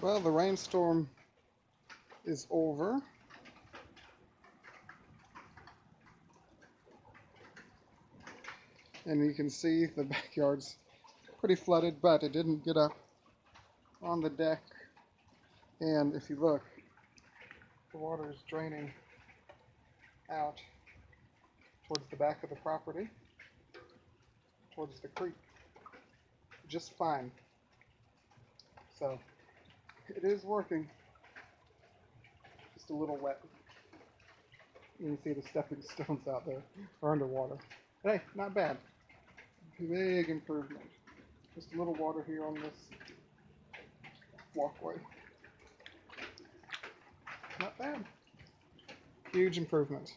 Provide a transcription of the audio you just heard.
Well, the rainstorm is over. And you can see the backyard's pretty flooded, but it didn't get up on the deck. And if you look, the water is draining out towards the back of the property, towards the creek, just fine. So it is working. Just a little wet. You can see the stepping stones out there are underwater. Hey, not bad. Big improvement. Just a little water here on this walkway. Not bad. Huge improvement.